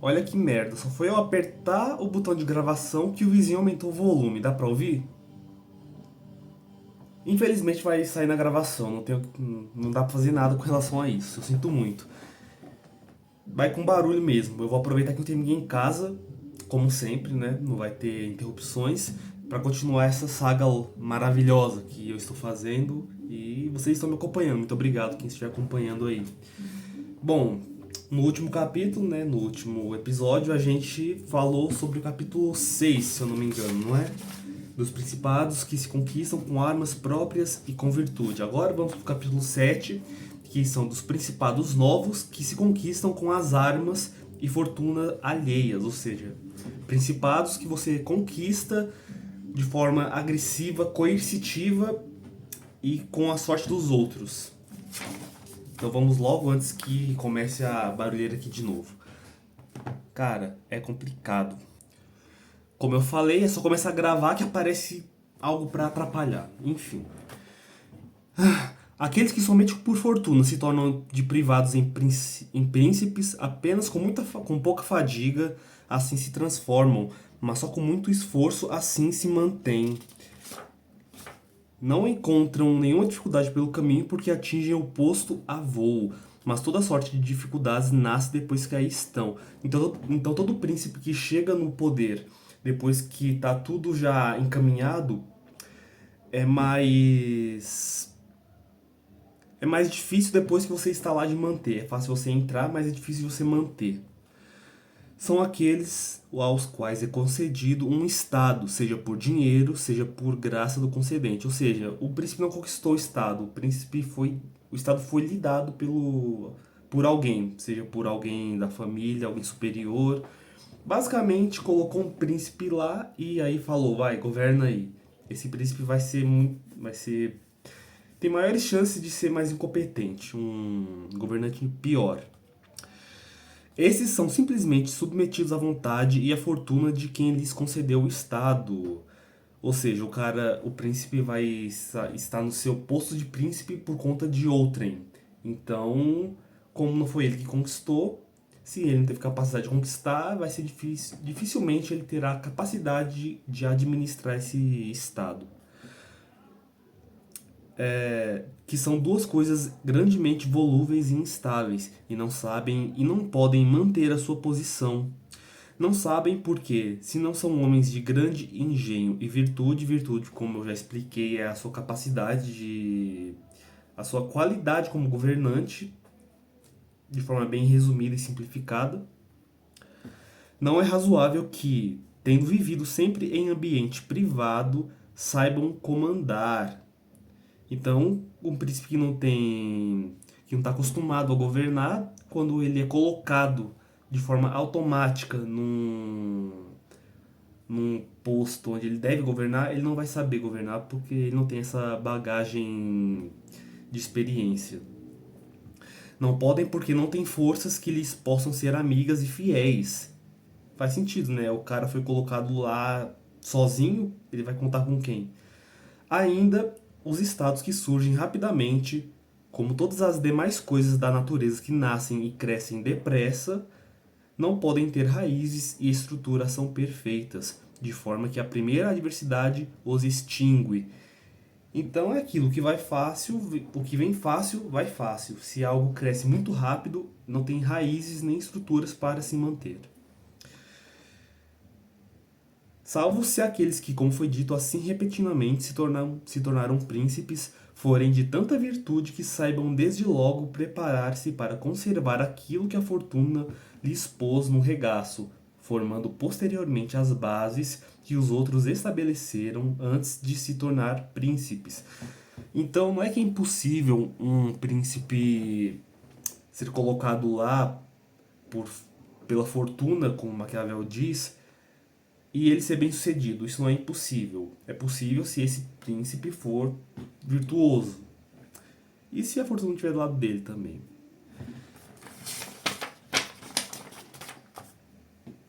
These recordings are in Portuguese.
Olha que merda, só foi eu apertar o botão de gravação que o vizinho aumentou o volume. Dá pra ouvir? Infelizmente vai sair na gravação, não dá pra fazer nada com relação a isso. Eu sinto muito. Vai com barulho mesmo. Eu vou aproveitar que não tem ninguém em casa, como sempre, né? Não vai ter interrupções, pra continuar essa saga maravilhosa que eu estou fazendo e vocês estão me acompanhando. Muito obrigado quem estiver acompanhando aí. Bom, no último capítulo, né, no último episódio, a gente falou sobre o capítulo 6, se eu não me engano, não é? Dos principados que se conquistam com armas próprias e com virtude. Agora vamos para o capítulo 7, que são dos principados novos que se conquistam com as armas e fortuna alheias, ou seja, principados que você conquista de forma agressiva, coercitiva e com a sorte dos outros. Então vamos logo antes que comece a barulheira aqui de novo. Cara, é complicado. Como eu falei, é só começar a gravar que aparece algo pra atrapalhar. Enfim. Aqueles que somente por fortuna se tornam de privados em príncipes apenas com pouca fadiga, assim se transformam, mas só com muito esforço assim se mantêm. Não encontram nenhuma dificuldade pelo caminho porque atingem o posto a voo, mas toda sorte de dificuldades nasce depois que aí estão. Então todo príncipe que chega no poder depois que tá tudo já encaminhado é mais é mais difícil depois que você está lá de manter. É fácil você entrar, mas é difícil você manter. São aqueles aos quais é concedido um estado, seja por dinheiro, seja por graça do concedente. Ou seja, o príncipe não conquistou o estado, o estado foi lhe dado por alguém, seja por alguém da família, alguém superior. Basicamente colocou um príncipe lá e aí falou, vai, governa aí. Esse príncipe vai ser tem maiores chances de ser mais incompetente, um governante pior. Esses são simplesmente submetidos à vontade e à fortuna de quem lhes concedeu o Estado. Ou seja, o príncipe vai estar no seu posto de príncipe por conta de outrem. Então, como não foi ele que conquistou, se ele não teve capacidade de conquistar, vai ser difícil, dificilmente ele terá capacidade de administrar esse Estado. Que são duas coisas grandemente volúveis e instáveis e não sabem e não podem manter a sua posição. Não sabem porque, se não são homens de grande engenho e virtude, como eu já expliquei, é a sua capacidade a sua qualidade como governante, de forma bem resumida e simplificada. Não é razoável que, tendo vivido sempre em ambiente privado, saibam comandar. Então, um príncipe que não está acostumado a governar, quando ele é colocado de forma automática num posto onde ele deve governar, ele não vai saber governar porque ele não tem essa bagagem de experiência. Não podem porque não tem forças que lhes possam ser amigas e fiéis. Faz sentido, né? O cara foi colocado lá sozinho, ele vai contar com quem? Ainda os estados que surgem rapidamente, como todas as demais coisas da natureza que nascem e crescem depressa, não podem ter raízes e estruturação perfeitas, de forma que a primeira adversidade os extingue. Então é aquilo que vai fácil, o que vem fácil, vai fácil. Se algo cresce muito rápido, não tem raízes nem estruturas para se manter. Salvo se aqueles que, como foi dito assim repetidamente, se tornaram príncipes, forem de tanta virtude que saibam desde logo preparar-se para conservar aquilo que a fortuna lhes pôs no regaço, formando posteriormente as bases que os outros estabeleceram antes de se tornar príncipes. Então não é que é impossível um príncipe ser colocado lá por, pela fortuna, como Maquiavel diz, e ele ser bem sucedido. Isso não é impossível. É possível se esse príncipe for virtuoso. E se a fortuna estiver do lado dele também.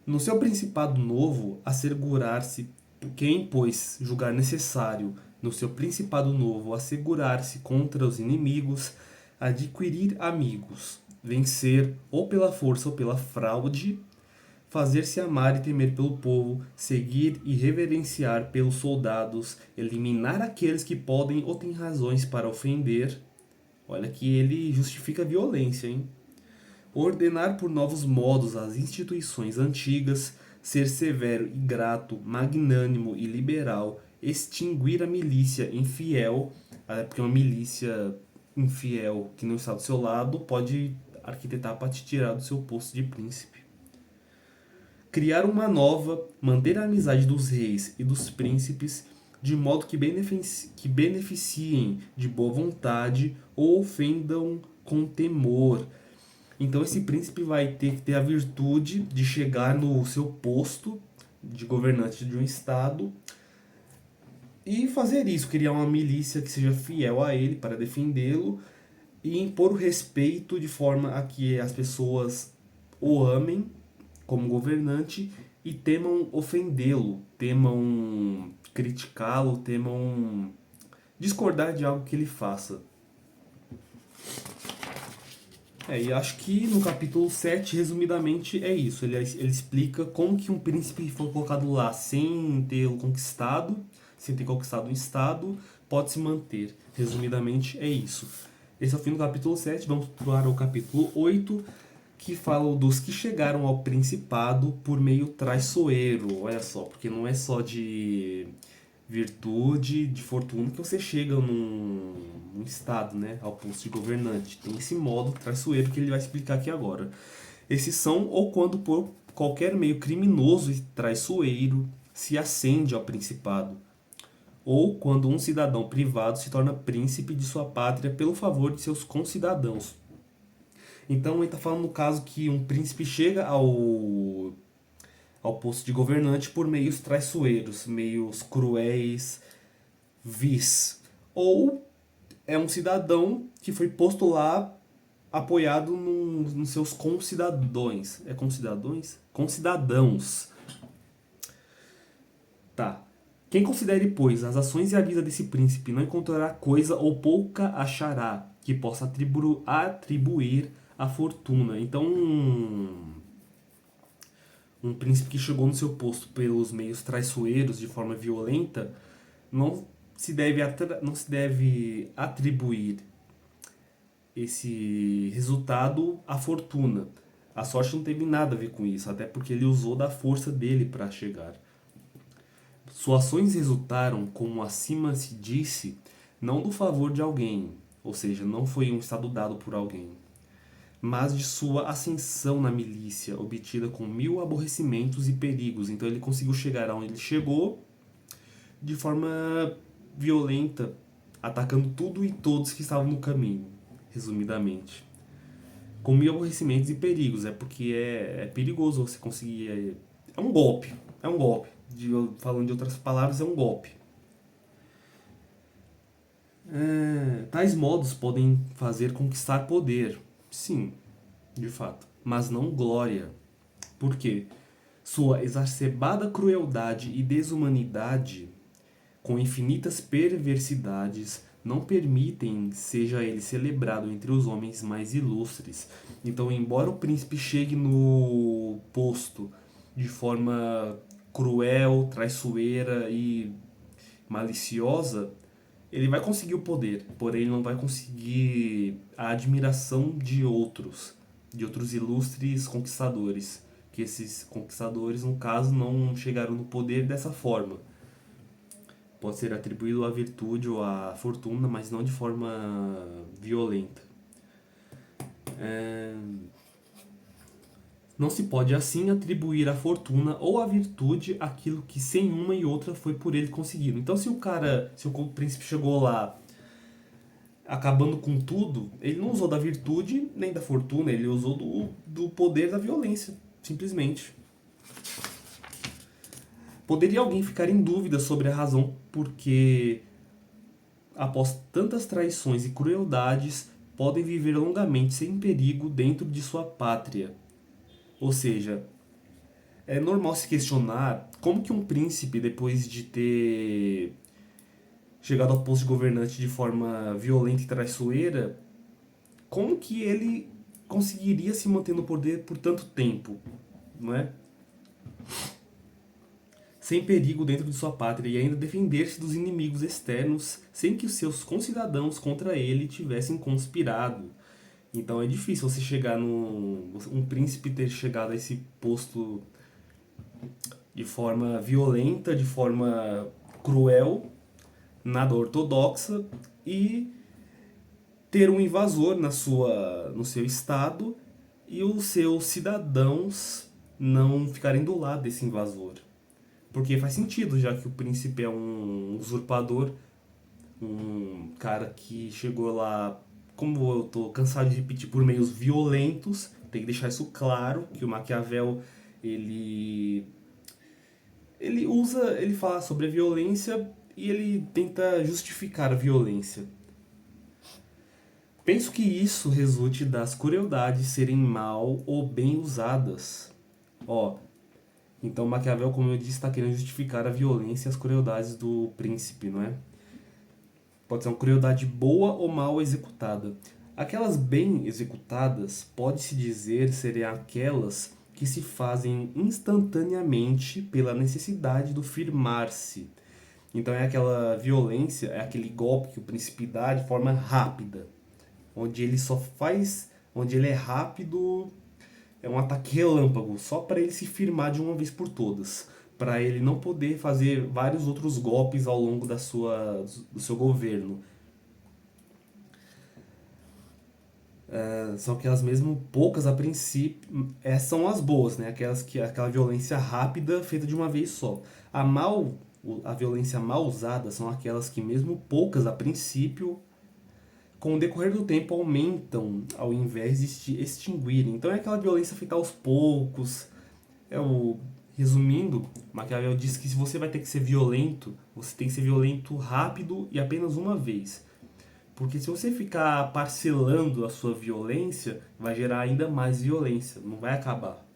No seu principado novo, assegurar-se quem, pois, julgar necessário, no seu principado novo, assegurar-se contra os inimigos, adquirir amigos, vencer ou pela força ou pela fraude, fazer-se amar e temer pelo povo, seguir e reverenciar pelos soldados, eliminar aqueles que podem ou têm razões para ofender. Olha que ele justifica a violência, hein? Ordenar por novos modos as instituições antigas, ser severo e grato, magnânimo e liberal, extinguir a milícia infiel, porque uma milícia infiel que não está do seu lado pode arquitetar para te tirar do seu posto de príncipe. Criar uma nova, manter a amizade dos reis e dos príncipes, de modo que beneficiem de boa vontade ou ofendam com temor. Então esse príncipe vai ter que ter a virtude de chegar no seu posto de governante de um estado e fazer isso, criar uma milícia que seja fiel a ele para defendê-lo e impor o respeito de forma a que as pessoas o amem como governante e temam ofendê-lo, temam criticá-lo, temam discordar de algo que ele faça. E acho que no capítulo 7, resumidamente, é isso. Ele explica como que um príncipe foi colocado lá sem tê-lo conquistado, sem ter conquistado um estado, pode se manter. Resumidamente, é isso. Esse é o fim do capítulo 7. Vamos para o capítulo 8, que fala dos que chegaram ao principado por meio traiçoeiro. Olha só, porque não é só de virtude, de fortuna que você chega num estado, né, ao posto de governante. Tem esse modo traiçoeiro que ele vai explicar aqui agora. Esses são ou quando por qualquer meio criminoso e traiçoeiro se ascende ao principado, ou quando um cidadão privado se torna príncipe de sua pátria pelo favor de seus concidadãos. Então ele está falando no caso que um príncipe chega ao posto de governante por meios traiçoeiros, meios cruéis, vis. Ou é um cidadão que foi posto lá apoiado nos seus concidadãos. É concidadãos? Concidadãos. Tá. Quem considere, pois, as ações e a vida desse príncipe não encontrará coisa ou pouca achará que possa atribuir a fortuna. Então, um príncipe que chegou no seu posto pelos meios traiçoeiros de forma violenta não não se deve atribuir esse resultado à fortuna. A sorte não teve nada a ver com isso, até porque ele usou da força dele para chegar. Suas ações resultaram, como acima se disse, não do favor de alguém, ou seja, não foi um estado dado por alguém, mas de sua ascensão na milícia, obtida com 1000 aborrecimentos e perigos. Então ele conseguiu chegar aonde ele chegou de forma violenta, atacando tudo e todos que estavam no caminho, resumidamente. Com 1000 aborrecimentos e perigos, porque é perigoso você conseguir. É um golpe, é um golpe. Falando de outras palavras, é um golpe. Tais modos podem fazer conquistar poder, sim, de fato, mas não glória. Por quê? Sua exacerbada crueldade e desumanidade, com infinitas perversidades, não permitem seja ele celebrado entre os homens mais ilustres. Então, embora o príncipe chegue no posto de forma cruel, traiçoeira e maliciosa, ele vai conseguir o poder, porém ele não vai conseguir a admiração de outros ilustres conquistadores, que esses conquistadores, no caso, não chegaram no poder dessa forma. Pode ser atribuído à virtude ou à fortuna, mas não de forma violenta. Não se pode assim atribuir à fortuna ou à virtude aquilo que sem uma e outra foi por ele conseguido. Então se o príncipe chegou lá acabando com tudo, ele não usou da virtude nem da fortuna, ele usou do poder da violência, simplesmente. Poderia alguém ficar em dúvida sobre a razão porque, após tantas traições e crueldades, podem viver longamente sem perigo dentro de sua pátria. Ou seja, é normal se questionar como que um príncipe, depois de ter chegado ao posto de governante de forma violenta e traiçoeira, como que ele conseguiria se manter no poder por tanto tempo, não é? sem perigo dentro de sua pátria e ainda defender-se dos inimigos externos sem que os seus concidadãos contra ele tivessem conspirado. Então é difícil você chegar um príncipe ter chegado a esse posto de forma violenta, de forma cruel, nada ortodoxa e ter um invasor no seu estado e os seus cidadãos não ficarem do lado desse invasor. Porque faz sentido, já que o príncipe é um usurpador, um cara que chegou lá, como eu tô cansado de repetir, por meios violentos. Tem que deixar isso claro, que o Maquiavel, ele ele fala sobre a violência e ele tenta justificar a violência. Penso que isso resulte das crueldades serem mal ou bem usadas. Ó, então Maquiavel, como eu disse, está querendo justificar a violência e as crueldades do príncipe, não é? Pode ser uma crueldade boa ou mal executada. Aquelas bem executadas, pode-se dizer, serem aquelas que se fazem instantaneamente pela necessidade do firmar-se. Então é aquela violência, é aquele golpe que o príncipe dá de forma rápida, onde ele só faz, onde ele é rápido, é um ataque relâmpago, só para ele se firmar de uma vez por todas, para ele não poder fazer vários outros golpes ao longo do seu governo. São aquelas mesmo poucas a princípio, são as boas, né? Aquela violência rápida feita de uma vez só. A violência mal usada são aquelas que mesmo poucas a princípio, com o decorrer do tempo aumentam ao invés de se extinguirem. Então é aquela violência feita aos poucos. Resumindo, Maquiavel diz que se você vai ter que ser violento, você tem que ser violento rápido e apenas uma vez. Porque se você ficar parcelando a sua violência, vai gerar ainda mais violência, não vai acabar.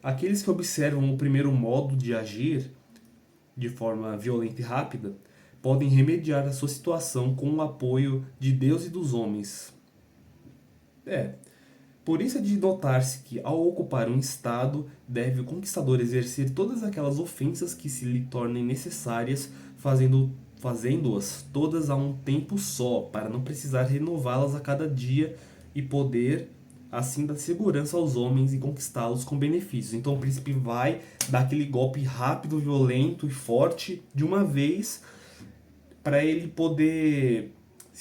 Aqueles que observam o primeiro modo de agir de forma violenta e rápida podem remediar a sua situação com o apoio de Deus e dos homens. Por isso é de notar-se que, ao ocupar um estado, deve o conquistador exercer todas aquelas ofensas que se lhe tornem necessárias, fazendo-as todas a um tempo só, para não precisar renová-las a cada dia e poder, assim, dar segurança aos homens e conquistá-los com benefícios. Então o príncipe vai dar aquele golpe rápido, violento e forte de uma vez, para ele poder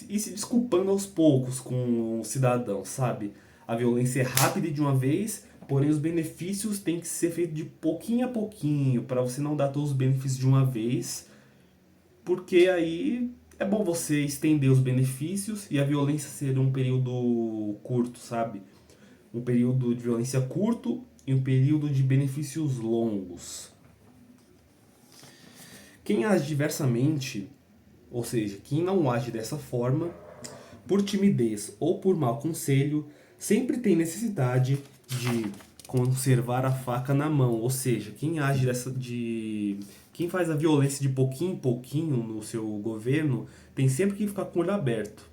ir se desculpando aos poucos com o cidadão, sabe? A violência é rápida de uma vez, porém os benefícios têm que ser feitos de pouquinho a pouquinho, para você não dar todos os benefícios de uma vez, porque aí é bom você estender os benefícios e a violência ser um período curto, sabe? Um período de violência curto e um período de benefícios longos. Quem age diversamente, ou seja, quem não age dessa forma, por timidez ou por mau conselho, sempre tem necessidade de conservar a faca na mão. Ou seja, quem faz a violência de pouquinho em pouquinho no seu governo tem sempre que ficar com o olho aberto,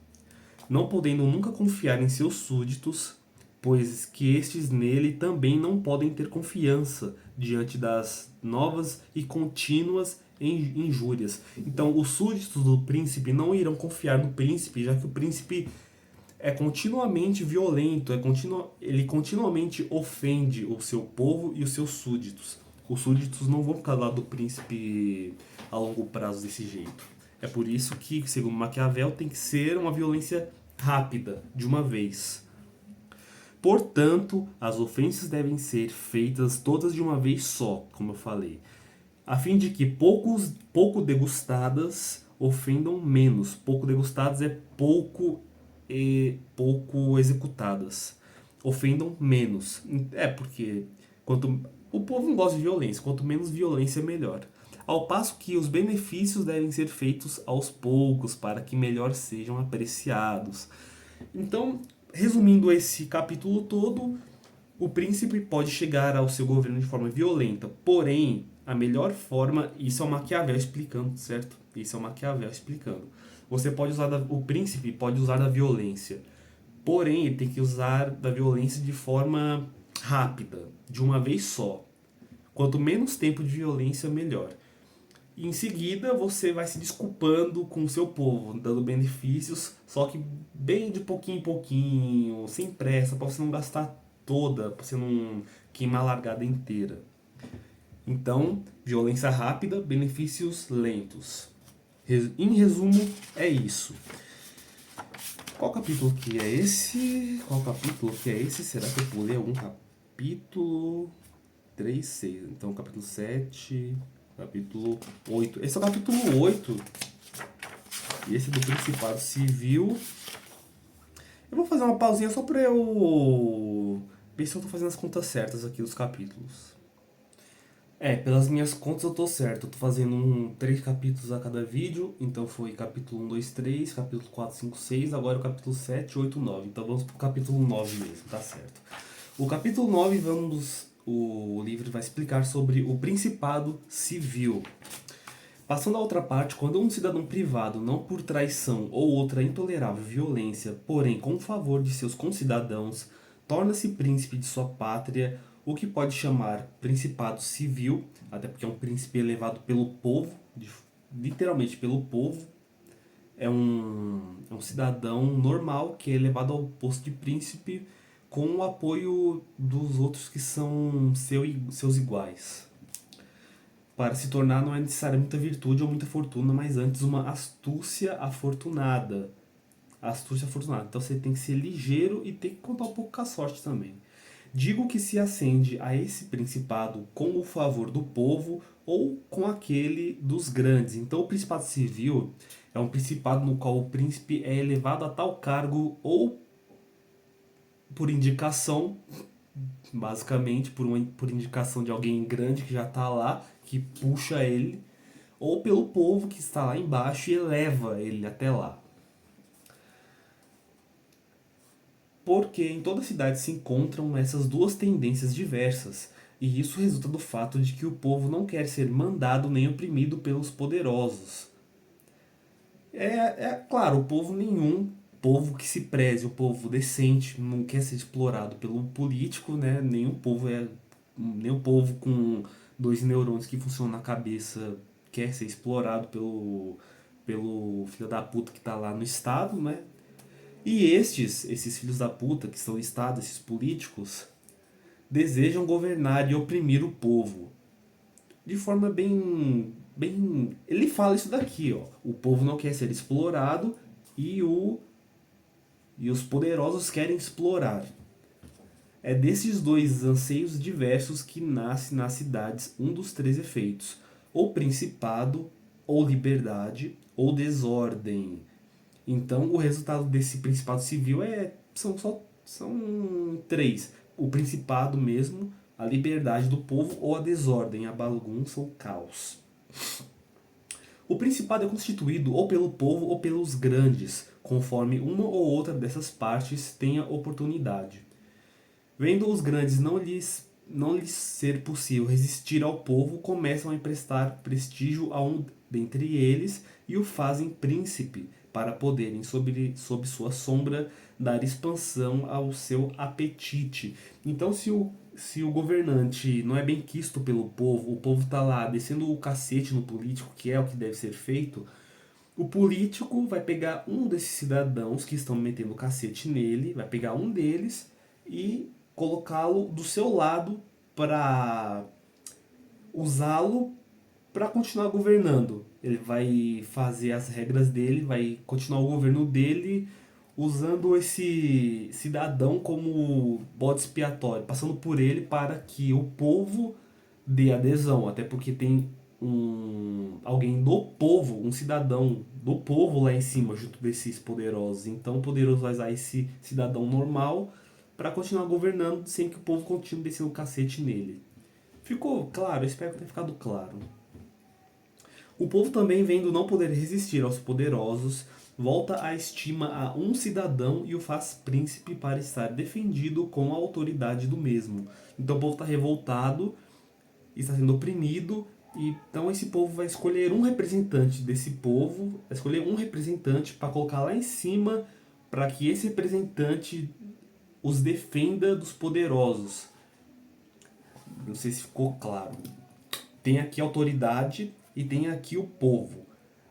não podendo nunca confiar em seus súditos, pois que estes nele também não podem ter confiança diante das novas e contínuas injúrias. Então, os súditos do príncipe não irão confiar no príncipe, já que o príncipe é continuamente violento, ele continuamente ofende o seu povo e os seus súditos. Os súditos não vão ficar do lado do príncipe a longo prazo desse jeito. É por isso que, segundo Maquiavel, tem que ser uma violência rápida, de uma vez. Portanto, as ofensas devem ser feitas todas de uma vez só, como eu falei, a fim de que pouco degustadas ofendam menos. Pouco degustadas é pouco executadas. Ofendam menos. Porque o povo não gosta de violência, quanto menos violência melhor. Ao passo que os benefícios devem ser feitos aos poucos, para que melhor sejam apreciados. Então, resumindo esse capítulo todo, o príncipe pode chegar ao seu governo de forma violenta, porém, a melhor forma, isso é o Maquiavel explicando, certo? Isso é o Maquiavel explicando. O príncipe pode usar da violência, porém, ele tem que usar da violência de forma rápida, de uma vez só. Quanto menos tempo de violência, melhor. E em seguida você vai se desculpando com o seu povo, dando benefícios, só que bem de pouquinho em pouquinho, sem pressa, para você não gastar toda, para você não queimar a largada inteira. Então, violência rápida, benefícios lentos. Em resumo, é isso. Qual capítulo que é esse? Qual capítulo que é esse? Será que eu pulei algum capítulo? 3, 6. Então, capítulo 7, capítulo 8. Esse é o capítulo 8. E esse é do Principado Civil. Eu vou fazer uma pausinha só pra eu ver se eu tô fazendo as contas certas aqui dos capítulos. Pelas minhas contas eu tô certo. Eu tô fazendo 3 capítulos a cada vídeo. Então foi capítulo 1, 2, 3, capítulo 4, 5, 6. Agora é o capítulo 7, 8, 9. Então vamos pro capítulo 9 mesmo, tá certo. O capítulo 9, o livro vai explicar sobre o Principado Civil. Passando à outra parte, quando um cidadão privado, não por traição ou outra intolerável violência, porém com favor de seus concidadãos, torna-se príncipe de sua pátria, o que pode chamar principado civil, até porque é um príncipe elevado pelo povo, literalmente pelo povo, é um cidadão normal que é elevado ao posto de príncipe com o apoio dos outros que são seus iguais. Para se tornar não é necessária muita virtude ou muita fortuna, mas antes uma astúcia afortunada. Astúcia afortunada. Então você tem que ser ligeiro e tem que contar um pouco com a sorte também. Digo que se ascende a esse principado com o favor do povo ou com aquele dos grandes. Então o principado civil é um principado no qual o príncipe é elevado a tal cargo ou por indicação, basicamente por indicação de alguém grande que já está lá, que puxa ele, ou pelo povo que está lá embaixo e eleva ele até lá. Porque em toda a cidade se encontram essas duas tendências diversas, e isso resulta do fato de que o povo não quer ser mandado nem oprimido pelos poderosos. Claro, o povo nenhum, povo que se preze, o povo decente, não quer ser explorado pelo político, né? Nem o povo com 2 neurônios que funcionam na cabeça quer ser explorado pelo filho da puta que tá lá no estado, né? E esses filhos da puta que estão no estado, esses políticos, desejam governar e oprimir o povo de forma bem. Ele fala isso daqui, ó. O povo não quer ser explorado e os poderosos querem explorar. É desses dois anseios diversos que nasce nas cidades um dos 3 efeitos: ou principado, ou liberdade, ou desordem. Então, o resultado desse principado civil são 3: o principado mesmo, a liberdade do povo ou a desordem, a bagunça ou caos. O principado é constituído ou pelo povo ou pelos grandes, conforme uma ou outra dessas partes tenha oportunidade. Vendo os grandes não lhes ser possível resistir ao povo, começam a emprestar prestígio a um dentre eles e o fazem príncipe, para poderem, sob sua sombra, dar expansão ao seu apetite. Então, se o governante não é bem quisto pelo povo, o povo está lá descendo o cacete no político, que é o que deve ser feito, o político vai pegar um desses cidadãos que estão metendo o cacete nele, vai pegar um deles e colocá-lo do seu lado para usá-lo para continuar governando. Ele vai fazer as regras dele, vai continuar o governo dele usando esse cidadão como bode expiatório, passando por ele para que o povo dê adesão, até porque tem alguém do povo, um cidadão do povo lá em cima, junto desses poderosos. Então o poderoso vai usar esse cidadão normal para continuar governando sem que o povo continue descendo o cacete nele. Ficou claro? Eu espero que tenha ficado claro. O povo também, vendo não poder resistir aos poderosos, volta a estima a um cidadão e o faz príncipe para estar defendido com a autoridade do mesmo. Então o povo está revoltado, está sendo oprimido, e então esse povo vai escolher um representante desse povo, vai escolher um representante para colocar lá em cima, para que esse representante os defenda dos poderosos. Não sei se ficou claro. Tem aqui a autoridade e tem aqui o povo.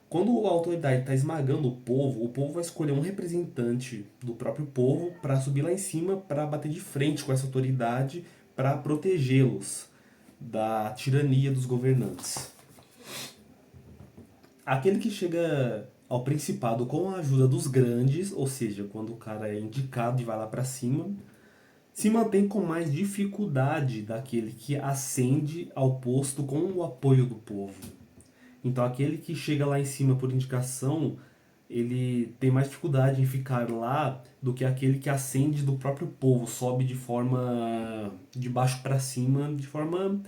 Quando a autoridade está esmagando o povo vai escolher um representante do próprio povo para subir lá em cima para bater de frente com essa autoridade para protegê-los da tirania dos governantes. Aquele que chega ao principado com a ajuda dos grandes, ou seja, quando o cara é indicado e vai lá para cima, se mantém com mais dificuldade daquele que ascende ao posto com o apoio do povo. Então aquele que chega lá em cima por indicação, ele tem mais dificuldade em ficar lá do que aquele que ascende do próprio povo, sobe de forma de baixo para cima, de forma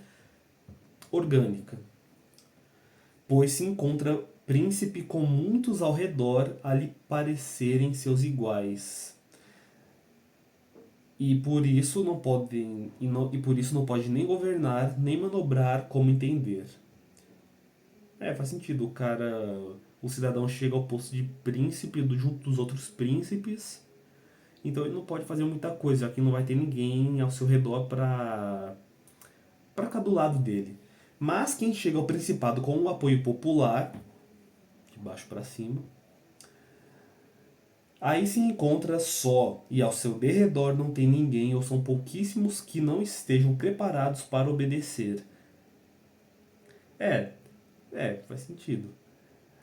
orgânica. Pois se encontra príncipe com muitos ao redor a lhe parecerem seus iguais. E por isso não podem e por isso não pode nem governar, nem manobrar como entender. Faz sentido. O cidadão chega ao posto de príncipe junto dos outros príncipes, então ele não pode fazer muita coisa, já que não vai ter ninguém ao seu redor para ficar do lado dele. Mas quem chega ao principado com o apoio popular, de baixo para cima, aí se encontra só e ao seu derredor não tem ninguém ou são pouquíssimos que não estejam preparados para obedecer. Faz sentido.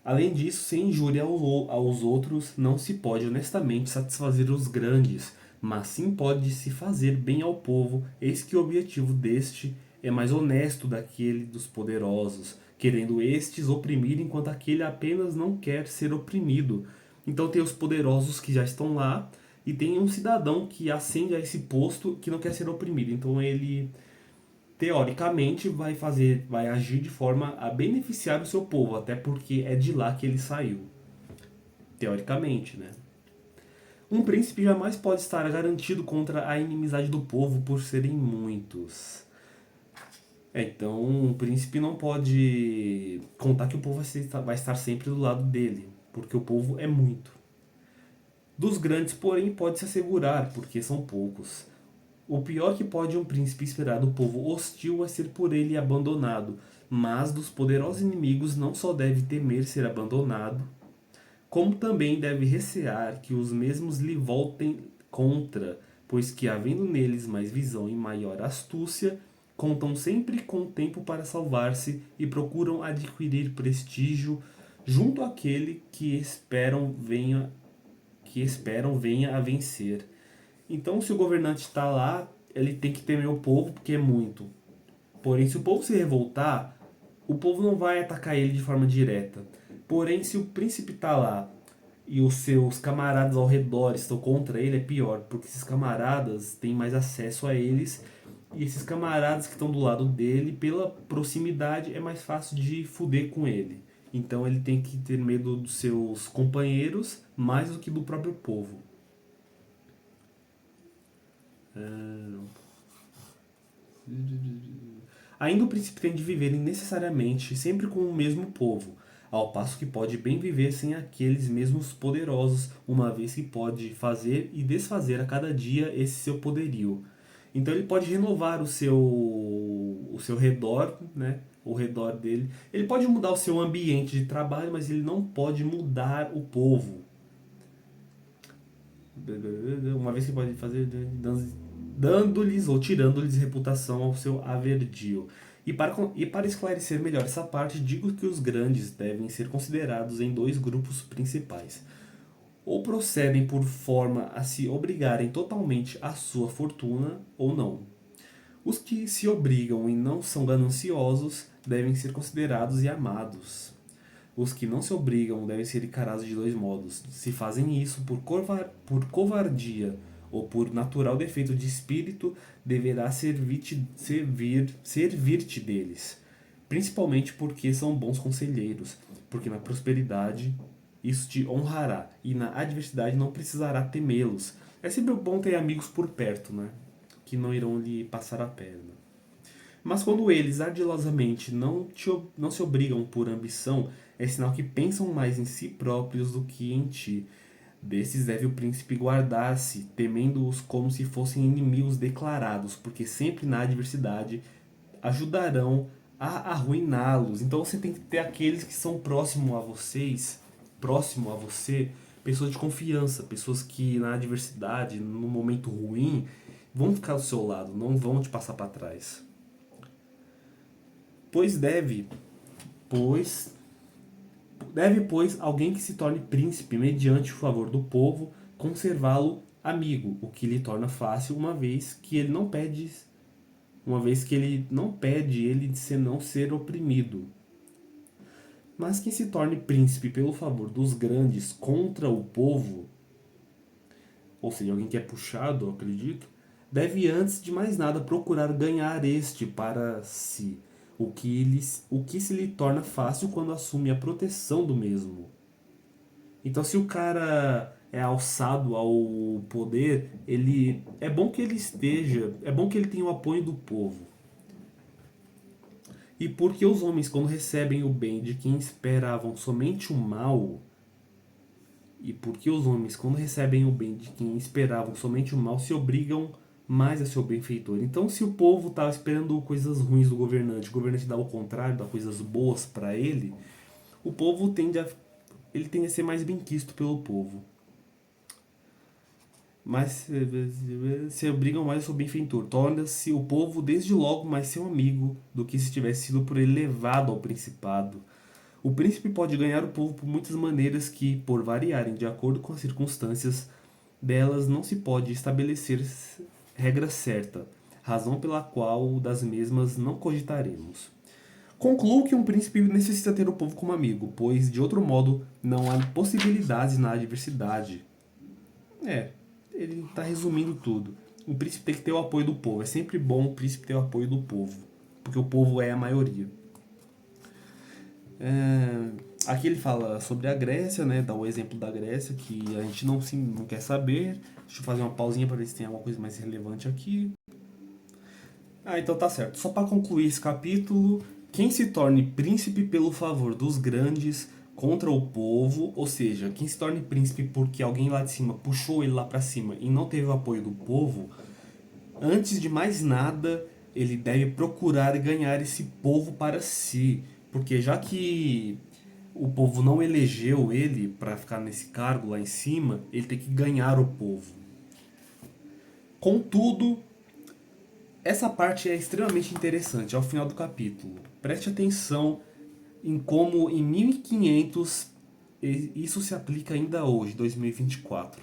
Além disso, sem injúria aos outros, não se pode honestamente satisfazer os grandes, mas sim pode se fazer bem ao povo, eis que o objetivo deste é mais honesto daquele dos poderosos, querendo estes oprimir enquanto aquele apenas não quer ser oprimido. Então tem os poderosos que já estão lá, e tem um cidadão que ascende a esse posto que não quer ser oprimido. Então ele teoricamente vai agir de forma a beneficiar o seu povo, até porque é de lá que ele saiu. Teoricamente, né? Um príncipe jamais pode estar garantido contra a inimizade do povo por serem muitos. Então, um príncipe não pode contar que o povo vai estar sempre do lado dele, porque o povo é muito. Dos grandes, porém, pode se assegurar, porque são poucos. O pior que pode um príncipe esperar do povo hostil é ser por ele abandonado, mas dos poderosos inimigos não só deve temer ser abandonado, como também deve recear que os mesmos lhe voltem contra, pois que, havendo neles mais visão e maior astúcia, contam sempre com o tempo para salvar-se e procuram adquirir prestígio junto àquele que esperam venha a vencer. Então, se o governante está lá, ele tem que temer o povo, porque é muito. Porém, se o povo se revoltar, o povo não vai atacar ele de forma direta. Porém, se o príncipe está lá e os seus camaradas ao redor estão contra ele, é pior, porque esses camaradas têm mais acesso a eles, e esses camaradas que estão do lado dele, pela proximidade, é mais fácil de fuder com ele. Então ele tem que ter medo dos seus companheiros mais do que do próprio povo. Ainda o príncipe tem de viver necessariamente sempre com o mesmo povo, ao passo que pode bem viver sem aqueles mesmos poderosos, uma vez que pode fazer e desfazer a cada dia esse seu poderio. Então ele pode renovar o seu redor, né? O redor dele. Ele pode mudar o seu ambiente de trabalho, mas ele não pode mudar o povo. Uma vez que pode fazer dando-lhes ou tirando-lhes reputação ao seu haverdio. E para esclarecer melhor essa parte, digo que os grandes devem ser considerados em dois grupos principais. Ou procedem por forma a se obrigarem totalmente à sua fortuna, ou não. Os que se obrigam e não são gananciosos devem ser considerados e amados. Os que não se obrigam devem ser encarados de dois modos. Se fazem isso por covardia ou por natural defeito de espírito, deverá servir-te deles. Principalmente porque são bons conselheiros, porque na prosperidade isso te honrará, e na adversidade não precisará temê-los. É sempre bom ter amigos por perto, né? Que não irão lhe passar a perna. Mas quando eles ardilosamente não se obrigam por ambição, é sinal que pensam mais em si próprios do que em ti. Desses deve o príncipe guardar-se, temendo-os como se fossem inimigos declarados, porque sempre na adversidade ajudarão a arruiná-los. Então você tem que ter aqueles que são próximo a você, pessoas de confiança, pessoas que na adversidade, no momento ruim, vão ficar do seu lado, não vão te passar para trás. Pois deve, pois pois, alguém que se torne príncipe mediante o favor do povo, conservá-lo amigo, o que lhe torna fácil, uma vez que ele não pede ele de não ser oprimido. Mas quem se torne príncipe pelo favor dos grandes contra o povo, ou seja, alguém que é puxado, eu acredito, deve antes de mais nada procurar ganhar este para si, o que se lhe torna fácil quando assume a proteção do mesmo. Então, se o cara é alçado ao poder, é bom que ele esteja, é bom que ele tenha o apoio do povo. E porque os homens, quando recebem o bem de quem esperavam somente o mal, e porque os homens, quando recebem o bem de quem esperavam somente o mal, se obrigam mais a seu benfeitor. Então, se o povo estava esperando coisas ruins do governante, o governante dá o contrário, dá coisas boas para ele, o povo tende a ser mais benquisto pelo povo. Mas se obrigam mais ao seu benfeitor. Torna-se o povo desde logo mais seu amigo do que se tivesse sido por ele levado ao principado. O príncipe pode ganhar o povo por muitas maneiras que, por variarem de acordo com as circunstâncias, delas não se pode estabelecer regra certa, razão pela qual das mesmas não cogitaremos. Concluo que um príncipe necessita ter o povo como amigo, pois, de outro modo, não há possibilidades na adversidade. Ele está resumindo tudo. O príncipe tem que ter o apoio do povo. É sempre bom o príncipe ter o apoio do povo, porque o povo é a maioria. Aqui ele fala sobre a Grécia, né? Dá o exemplo da Grécia, que a gente não quer saber. Deixa eu fazer uma pausinha para ver se tem alguma coisa mais relevante aqui. Então tá certo. Só para concluir esse capítulo, quem se torne príncipe pelo favor dos grandes contra o povo, ou seja, quem se torne príncipe porque alguém lá de cima puxou ele lá para cima e não teve o apoio do povo, antes de mais nada, ele deve procurar ganhar esse povo para si, porque já que o povo não elegeu ele para ficar nesse cargo lá em cima, ele tem que ganhar o povo. Contudo, essa parte é extremamente interessante, ao final do capítulo. Preste atenção em como em 1500 isso se aplica ainda hoje, 2024.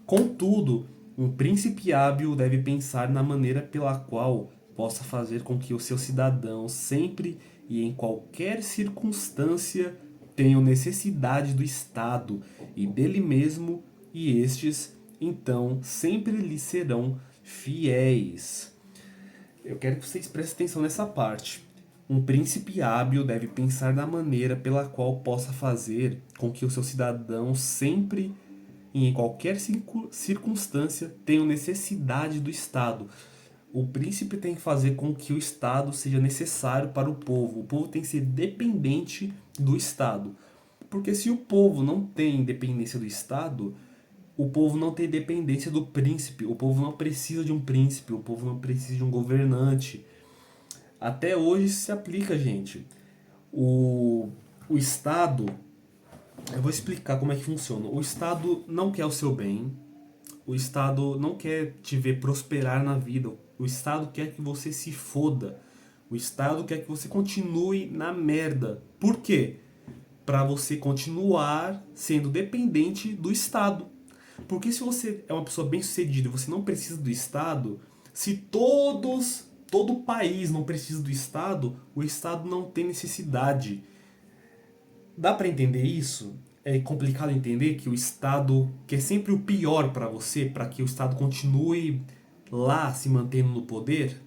Contudo, um príncipe hábil deve pensar na maneira pela qual possa fazer com que os seus cidadãos sempre e em qualquer circunstância tenham necessidade do Estado e dele mesmo, e estes, então, sempre lhe serão fiéis. Eu quero que vocês prestem atenção nessa parte. Um príncipe hábil deve pensar na maneira pela qual possa fazer com que os seus cidadãos sempre e em qualquer circunstância tenham necessidade do Estado. O príncipe tem que fazer com que o Estado seja necessário para o povo. O povo tem que ser dependente do Estado. Porque se o povo não tem dependência do Estado, o povo não tem dependência do príncipe. O povo não precisa de um príncipe. O povo não precisa de um governante. Até hoje se aplica, gente. O Estado... Eu vou explicar como é que funciona. O Estado não quer o seu bem. O Estado não quer te ver prosperar na vida. O Estado quer que você se foda. O Estado quer que você continue na merda. Por quê? Para você continuar sendo dependente do Estado. Porque se você é uma pessoa bem-sucedida e você não precisa do Estado, se todo o país não precisa do Estado, o Estado não tem necessidade. Dá para entender isso? É complicado entender que o Estado quer sempre o pior para você, para que o Estado continue lá se mantendo no poder?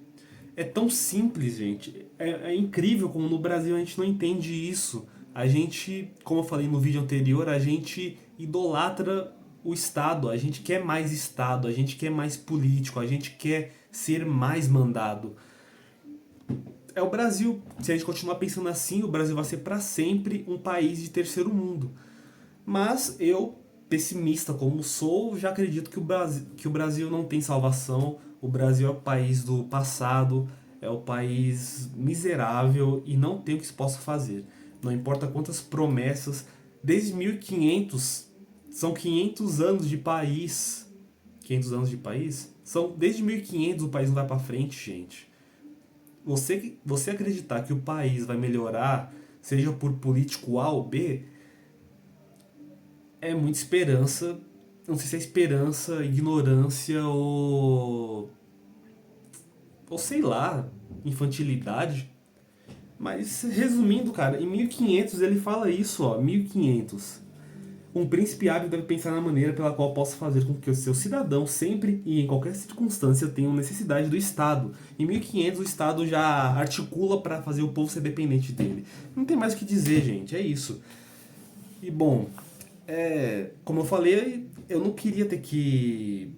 É tão simples, gente. É incrível como no Brasil a gente não entende isso. A gente, como eu falei no vídeo anterior, a gente idolatra o Estado. A gente quer mais Estado, a gente quer mais político, a gente quer ser mais mandado. É o Brasil. Se a gente continuar pensando assim, o Brasil vai ser para sempre um país de terceiro mundo. Mas eu, pessimista como sou, já acredito que o Brasil não tem salvação. O Brasil é o país do passado, é o país miserável e não tem o que se possa fazer. Não importa quantas promessas, desde 1500, são 500 anos de país. 500 anos de país? São, desde 1500 o país não vai pra frente, gente. Você acreditar que o país vai melhorar, seja por político A ou B, é muita esperança. Não sei se é esperança, ignorância ou sei lá, infantilidade. Mas resumindo, cara, em 1500 ele fala isso, ó, 1500. Um príncipe hábil deve pensar na maneira pela qual possa fazer com que o seu cidadão sempre e em qualquer circunstância tenham necessidade do Estado. Em 1500 o Estado já articula para fazer o povo ser dependente dele. Não tem mais o que dizer, gente, é isso. E bom, como eu falei, eu não queria ter que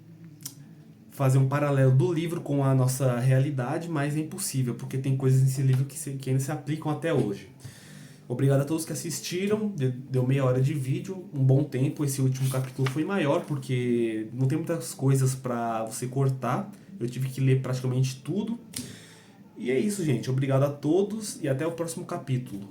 fazer um paralelo do livro com a nossa realidade, mas é impossível, porque tem coisas nesse livro que ainda se aplicam até hoje. Obrigado a todos que assistiram, deu meia hora de vídeo, um bom tempo. Esse último capítulo foi maior, porque não tem muitas coisas pra você cortar. Eu tive que ler praticamente tudo. E é isso, gente. Obrigado a todos e até o próximo capítulo.